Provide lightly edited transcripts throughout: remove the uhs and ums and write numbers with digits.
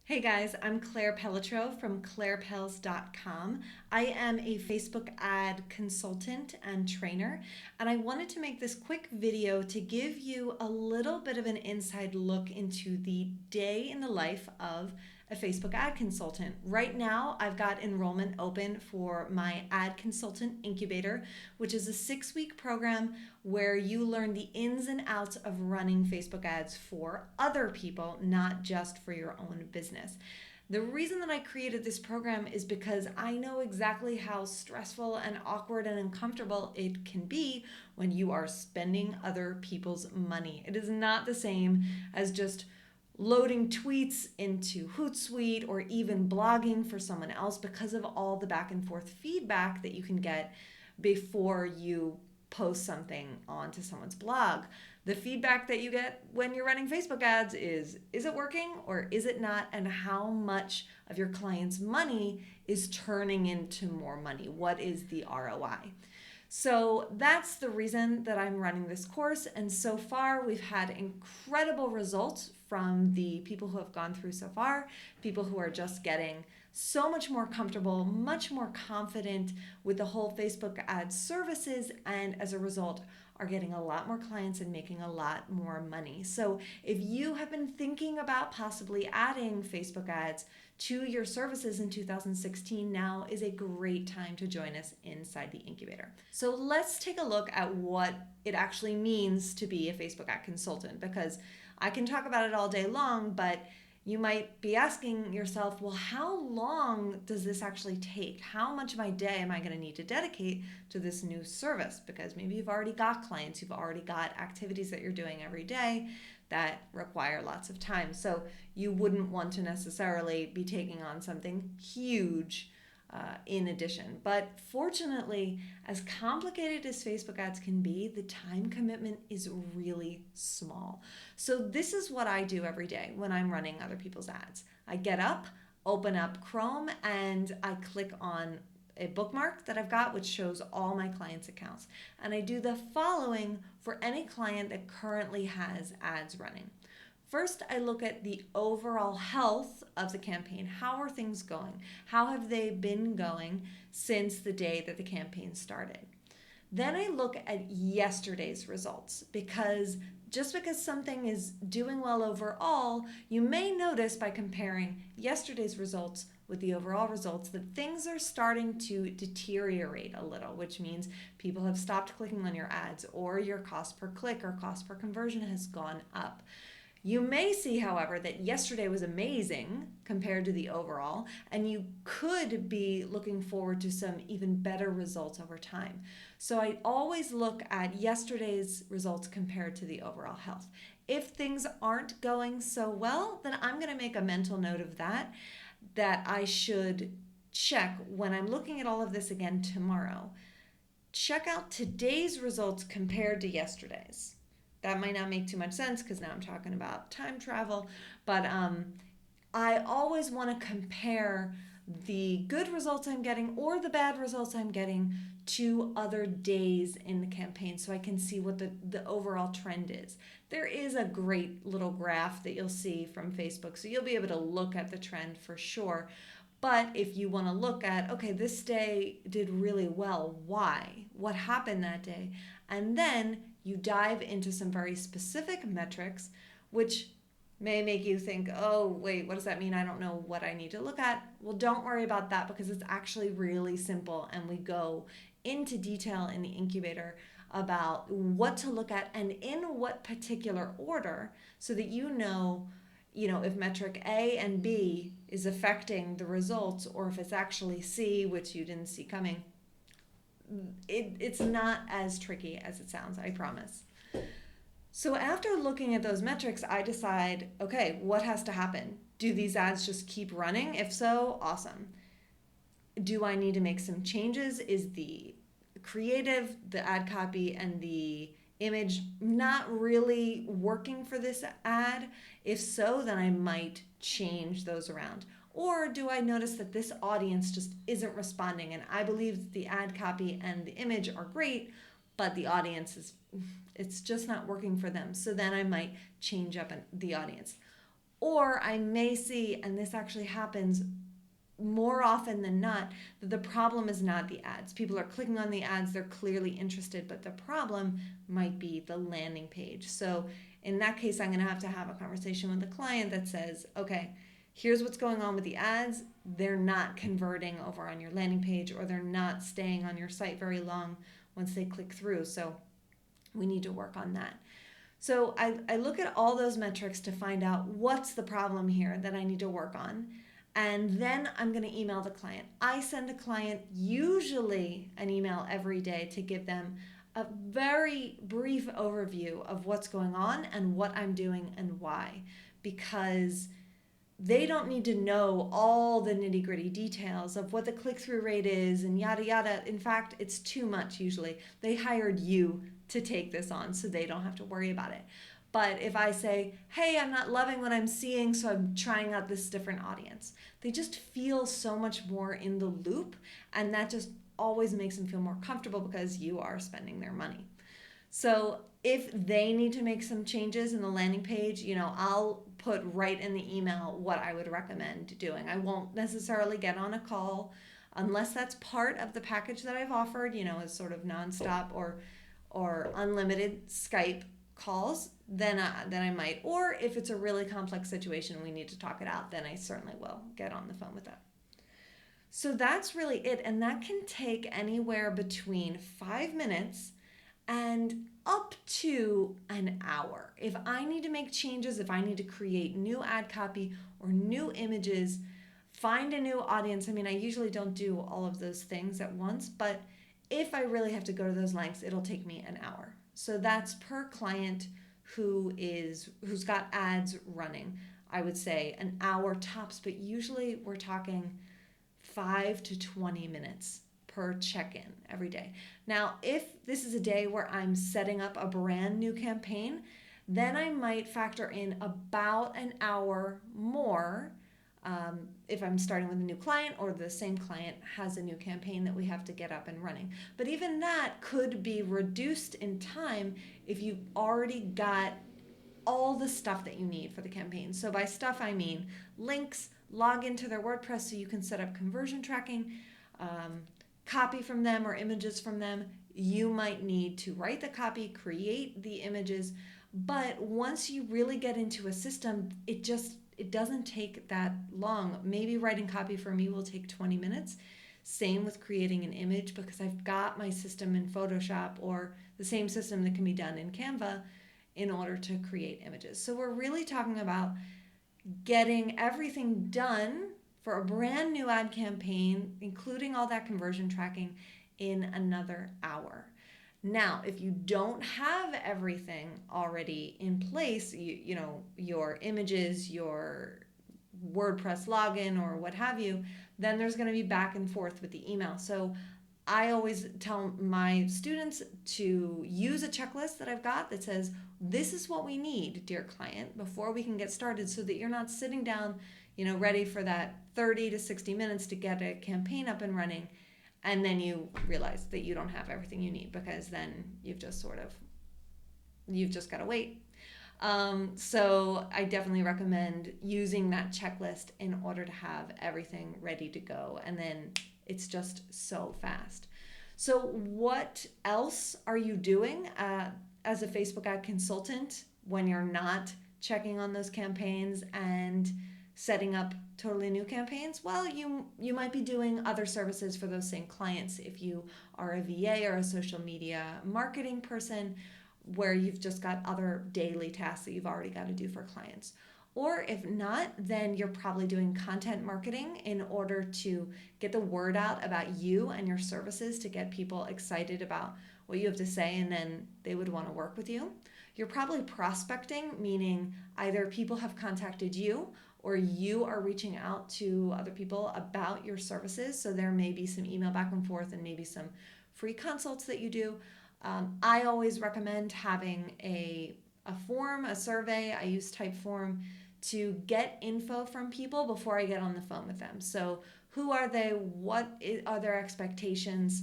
Hey guys, I'm Claire Pelletreau from clairepels.com. I am a Facebook ad consultant and trainer, and I wanted to make this quick video to give you a little bit of an inside look into the day in the life of a Facebook ad consultant. Right now, I've got enrollment open for my Ad Consultant Incubator, which is a 6-week program where you learn the ins and outs of running Facebook ads for other people, not just for your own business. The reason that I created this program is because I know exactly how stressful and awkward and uncomfortable it can be when you are spending other people's money. It is not the same as just loading tweets into Hootsuite or even blogging for someone else because of all the back and forth feedback that you can get before you post something onto someone's blog. The feedback that you get when you're running Facebook ads is it working or is it not? And how much of your client's money is turning into more money? What is the ROI? So that's the reason that I'm running this course. And so far, we've had incredible results from the people who have gone through so far, people who are just getting so much more comfortable, much more confident with the whole Facebook ad services, and as a result, are getting a lot more clients and making a lot more money. So if you have been thinking about possibly adding Facebook ads to your services in 2016, now is a great time to join us inside the incubator. So let's take a look at what it actually means to be a Facebook ad consultant, because I can talk about it all day long, but you might be asking yourself, well, how long does this actually take? How much of my day am I going to need to dedicate to this new service? Because maybe you've already got clients, you've already got activities that you're doing every day that require lots of time. So you wouldn't want to necessarily be taking on something huge in addition. But fortunately, as complicated as Facebook ads can be, the time commitment is really small. So this is what I do every day when I'm running other people's ads. I get up, open up Chrome, and I click on a bookmark that I've got which shows all my clients' accounts. And I do the following for any client that currently has ads running. First, I look at the overall health of the campaign. How are things going? How have they been going since the day that the campaign started? Then I look at yesterday's results, because just because something is doing well overall, you may notice by comparing yesterday's results with the overall results that things are starting to deteriorate a little, which means people have stopped clicking on your ads, or your cost per click or cost per conversion has gone up. You may see, however, that yesterday was amazing compared to the overall, and you could be looking forward to some even better results over time. So I always look at yesterday's results compared to the overall health. If things aren't going so well, then I'm going to make a mental note of that I should check when I'm looking at all of this again tomorrow. Check out today's results compared to yesterday's. That might not make too much sense because now I'm talking about time travel, but I always want to compare the good results I'm getting or the bad results I'm getting to other days in the campaign so I can see what the overall trend is. There is a great little graph that you'll see from Facebook, so you'll be able to look at the trend for sure. But if you want to look at, okay, this day did really well, why? What happened that day? And then you dive into some very specific metrics, which may make you think, oh, wait, what does that mean? I don't know what I need to look at. Well, don't worry about that because it's actually really simple. And we go into detail in the incubator about what to look at and in what particular order so that you know, if metric A and B is affecting the results or if it's actually C, which you didn't see coming. It's not as tricky as it sounds, I promise. So after looking at those metrics, I decide, okay, what has to happen? Do these ads just keep running? If so, awesome. Do I need to make some changes? Is the creative, the ad copy, and the image not really working for this ad? If so, then I might change those around. Or do I notice that this audience just isn't responding and I believe that the ad copy and the image are great, but the audience it's just not working for them. So then I might change up the audience. Or I may see, and this actually happens more often than not, that the problem is not the ads. People are clicking on the ads, they're clearly interested, but the problem might be the landing page. So in that case, I'm going to have a conversation with the client that says, okay, here's what's going on with the ads. They're not converting over on your landing page, or they're not staying on your site very long once they click through. So we need to work on that. So I look at all those metrics to find out what's the problem here that I need to work on. And then I'm going to email the client. I send a client usually an email every day to give them a very brief overview of what's going on and what I'm doing and why. Because they don't need to know all the nitty-gritty details of what the click-through rate is and yada yada. In fact, it's too much usually. They hired you to take this on, so they don't have to worry about it. But if I say, hey, I'm not loving what I'm seeing, so I'm trying out this different audience, they just feel so much more in the loop, and that just always makes them feel more comfortable because you are spending their money. So if they need to make some changes in the landing page, I'll put right in the email what I would recommend doing. I won't necessarily get on a call unless that's part of the package that I've offered, as sort of nonstop or unlimited Skype calls, then I might. Or if it's a really complex situation and we need to talk it out, then I certainly will get on the phone with them. So that's really it. And that can take anywhere between 5 minutes and up to an hour. If I need to make changes, if I need to create new ad copy or new images, find a new audience. I usually don't do all of those things at once, but if I really have to go to those lengths, it'll take me an hour. So that's per client who's got ads running. I would say an hour tops, but usually we're talking 5 to 20 minutes per check-in every day. Now, if this is a day where I'm setting up a brand new campaign, then I might factor in about an hour more if I'm starting with a new client or the same client has a new campaign that we have to get up and running. But even that could be reduced in time if you've already got all the stuff that you need for the campaign. So by stuff, I mean links, log into their WordPress so you can set up conversion tracking, copy from them or images from them. You might need to write the copy, create the images, but once you really get into a system, it doesn't take that long. Maybe writing copy for me will take 20 minutes. Same with creating an image because I've got my system in Photoshop or the same system that can be done in Canva in order to create images. So we're really talking about getting everything done for a brand new ad campaign, including all that conversion tracking, in another hour. Now, if you don't have everything already in place, your images, your WordPress login or what have you, then there's going to be back and forth with the email. So I always tell my students to use a checklist that I've got that says, this is what we need, dear client, before we can get started, so that you're not sitting down, ready for that 30 to 60 minutes to get a campaign up and running. And then you realize that you don't have everything you need because then you've just got to wait. So I definitely recommend using that checklist in order to have everything ready to go. And then it's just so fast. So what else are you doing as a Facebook ad consultant when you're not checking on those campaigns and setting up totally new campaigns? Well, you might be doing other services for those same clients if you are a VA or a social media marketing person where you've just got other daily tasks that you've already got to do for clients. Or if not, then you're probably doing content marketing in order to get the word out about you and your services to get people excited about what you have to say, and then they would want to work with you. You're probably prospecting, meaning either people have contacted you or you are reaching out to other people about your services. So there may be some email back and forth and maybe some free consults that you do. I always recommend having a form, a survey. I use Typeform to get info from people before I get on the phone with them. So who are they? What are their expectations?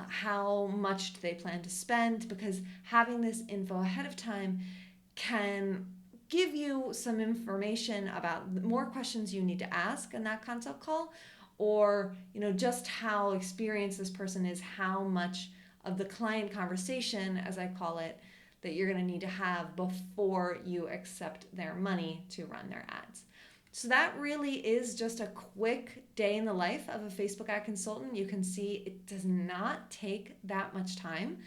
How much do they plan to spend? Because having this info ahead of time can give you some information about more questions you need to ask in that consult call, or just how experienced this person is, how much of the client conversation, as I call it, that you're going to need to have before you accept their money to run their ads. So that really is just a quick day in the life of a Facebook ad consultant. You can see it does not take that much time.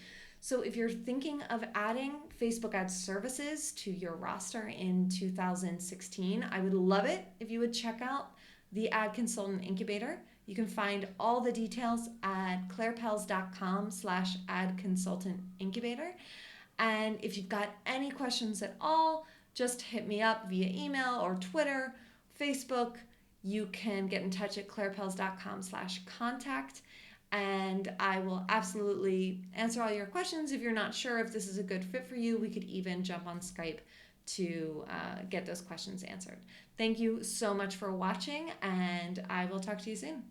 So if you're thinking of adding Facebook ad services to your roster in 2016, I would love it if you would check out the Ad Consultant Incubator. You can find all the details at clairepels.com/ad consultant incubator. And if you've got any questions at all, just hit me up via email or Twitter, Facebook. You can get in touch at clairepels.com/contact. And I will absolutely answer all your questions. If you're not sure if this is a good fit for you, we could even jump on Skype to get those questions answered. Thank you so much for watching, and I will talk to you soon.